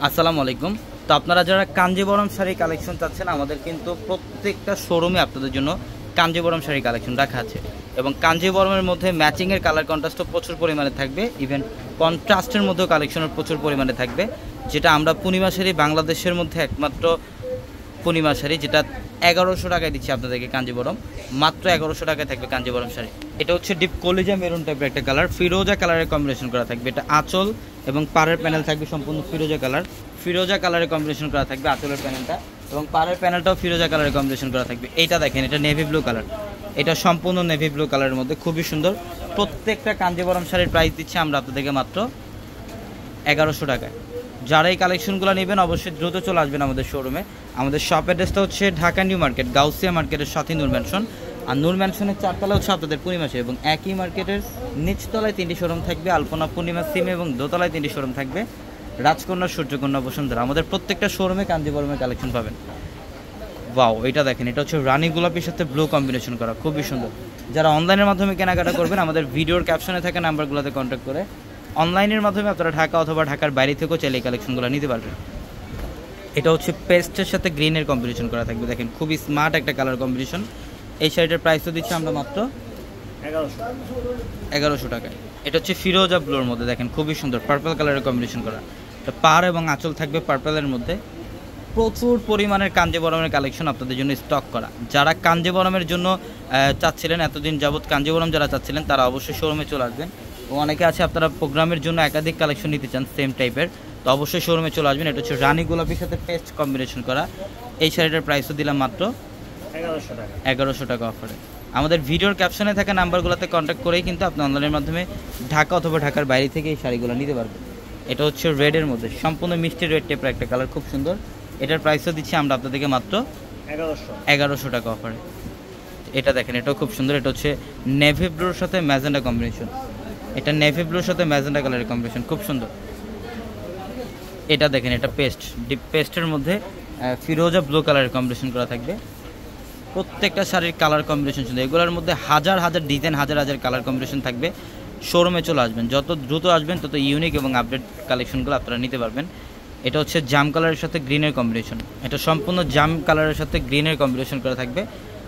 আসসালামু আলাইকুম। তো আপনারা যারা কাঞ্জিবরম শাড়ি কালেকশন চাচ্ছেন, আমাদের কিন্তু প্রত্যেকটা শোরুমে আপনাদের জন্য কাঞ্জিবরম শাড়ি কালেকশন রাখা আছে এবং কাঞ্জিবরমের মধ্যে ম্যাচিংয়ের কালার কন্ট্রাস্টও প্রচুর পরিমাণে থাকবে, ইভেন কন্ট্রাস্টের মধ্যেও কালেকশনের প্রচুর পরিমাণে থাকবে, যেটা আমরা পূর্ণিমা শাড়ি বাংলাদেশের মধ্যে একমাত্র পূর্ণিমা শাড়ি, যেটা 1100 টাকায় দিচ্ছি আপনাদেরকে। কাঞ্জিবরম মাত্র 1100 টাকায় থাকবে কাঞ্জিবরম শাড়ি। এটা হচ্ছে ডিপ কলিজা মেরুন টাইপের একটা কালার, ফিরোজা কালারের কম্বিনেশন করা থাকবে। এটা আঁচল এবং পাড়ের প্যানেল থাকবে সম্পূর্ণ ফিরোজা কালারের কম্বিনেশন করা থাকবে আঁচলের প্যানেলটা, এবং পাড়ের প্যানেলটাও ফিরোজা কালারের কম্বিনেশন করা থাকবে। এইটা দেখেন, এটা নেভি ব্লু কালার, এটা সম্পূর্ণ নেভি ব্লু কালারের মধ্যে খুবই সুন্দর। প্রত্যেকটা কাঞ্জিবরম শাড়ির প্রাইস দিচ্ছি আমরা আপনাদেরকে মাত্র 1100 টাকায়। যারা এই কালেকশনগুলো নেবেন অবশ্যই দ্রুত চলে আসবেন আমাদের শোরুমে। আমাদের শপ অ্যাড্রেসটা হচ্ছে ঢাকা নিউ মার্কেট, গাউসিয়া মার্কেটের সাথে নূর ম্যানশন, আর নূর ম্যানশনের 4 তলা হচ্ছে আপনাদের পূর্ণিমা শাড়ি, এবং একই মার্কেটের নিচতলায় 3টি শোরুম থাকবে, আলপনা, পূর্ণিমা, সিমে, এবং দোতলায় 3টি শোরুম থাকবে, রাজকন্যা, সূর্যকন্যা, বসুন্ধরা। আমাদের প্রত্যেকটা শোরুমে কাঞ্জিবরমের কালেকশন পাবেন। ওয়াও, এটা দেখেন, এটা হচ্ছে রানী গোলাপির সাথে ব্লু কম্বিনেশন করা, খুবই সুন্দর। যারা অনলাইনের মাধ্যমে কেনাকাটা করবেন, আমাদের ভিডিওর ক্যাপশনে থাকা নাম্বারগুলোতে কন্ট্যাক্ট করে অনলাইনের মাধ্যমে আপনারা ঢাকা অথবা ঢাকার বাইরে থেকেও চাইলে এই কালেকশনগুলো নিতে পারবেন। এটা হচ্ছে পেস্টের সাথে গ্রিনের কম্বিনেশন করা থাকবে, দেখেন খুবই স্মার্ট একটা কালার কম্বিনেশন। এই শাড়িটার প্রাইস তো দিচ্ছি আমরা মাত্র 1100 টাকায়। এটা হচ্ছে ফিরোজা ব্লুর মধ্যে, দেখেন খুবই সুন্দর পার্পল কালারের কম্বিনেশন করা। এটা পাড় এবং আঁচল থাকবে পার্পলের মধ্যে। প্রচুর পরিমাণের কাঞ্জিবরমের কালেকশন আপনাদের জন্য স্টক করা। যারা কাঞ্জিবরমের জন্য চাচ্ছিলেন, এতদিন যাবৎ কাঞ্জিবরম যারা চাচ্ছিলেন, তারা অবশ্যই শোরুমে চলে আসবেন। ও অনেকে আছে আপনারা প্রোগ্রামের জন্য একাধিক কালেকশন নিতে চান সেম টাইপের, তো অবশ্যই শোরুমে চলে আসবেন। এটা হচ্ছে রানী গোলাপির সাথে পেস্ট কম্বিনেশন করা। এই শাড়িটার প্রাইসও দিলাম মাত্র 1100 টাকা অফারে। আমাদের ভিডিওর ক্যাপশনে থাকা নাম্বারগুলোতে কন্ট্যাক্ট করেই কিন্তু আপনি অনলাইনের মাধ্যমে ঢাকা অথবা ঢাকার বাইরে থেকে এই শাড়িগুলো নিতে পারবেন। এটা হচ্ছে রেডের মধ্যে, সম্পূর্ণ মিষ্টি রেড টাইপের একটা কালার, খুব সুন্দর। এটার প্রাইসও দিচ্ছি আমরা আপনাদেরকে মাত্র 1100 টাকা অফারে। এটা দেখেন, এটাও খুব সুন্দর। এটা হচ্ছে নেভি ব্লুর সাথে ম্যাজেন্ডা কম্বিনেশন, এটা নেভি ব্লুর সাথে ম্যাজেন্ডা কালারের কম্বিনেশন, খুব সুন্দর। এটা দেখেন, এটা পেস্ট, ডিপ পেস্টের মধ্যে ফিরোজা ব্লু কালারের কম্বিনেশন করা থাকবে। প্রত্যেকটা শাড়ির কালার কম্বিনেশন সুন্দর, এগুলোর মধ্যে হাজার হাজার ডিজাইন, হাজার হাজার কালার কম্বিনেশন থাকবে। শোরুমে চলে আসবেন, যত দ্রুত আসবেন তত ইউনিক এবং আপডেট কালেকশনগুলো আপনারা নিতে পারবেন। এটা হচ্ছে জাম কালারের সাথে গ্রিনের কম্বিনেশন, এটা সম্পূর্ণ জাম কালারের সাথে গ্রিনের কম্বিনেশন করা থাকবে।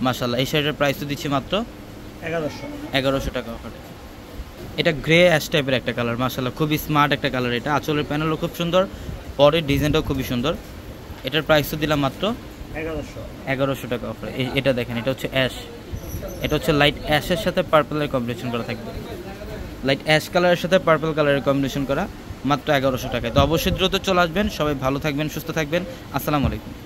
মাশাআল্লাহ, এই শাড়িটার প্রাইস তো দিচ্ছি মাত্র 1100 টাকা অফারে। এটা গ্রে অ্যাশ টাইপের একটা কালার, মাশাআল্লাহ খুবই স্মার্ট একটা কালার। এটা আঁচলের প্যানেলও খুব সুন্দর, পরের ডিজাইনটাও খুবই সুন্দর। এটার প্রাইস তো দিলাম মাত্র 1100 টাকা অফারে। এটা দেখেন, এটা হচ্ছে অ্যাশ, এটা হচ্ছে লাইট অ্যাশের সাথে পার্পলের কম্বিনেশন করা থাকবে, লাইট অ্যাশ কালারের সাথে পার্পল কালারের কম্বিনেশন করা, মাত্র 1100 টাকায়। তো অবশ্যই দ্রুত চলে আসবেন। সবাই ভালো থাকবেন, সুস্থ থাকবেন। আসসালামু আলাইকুম।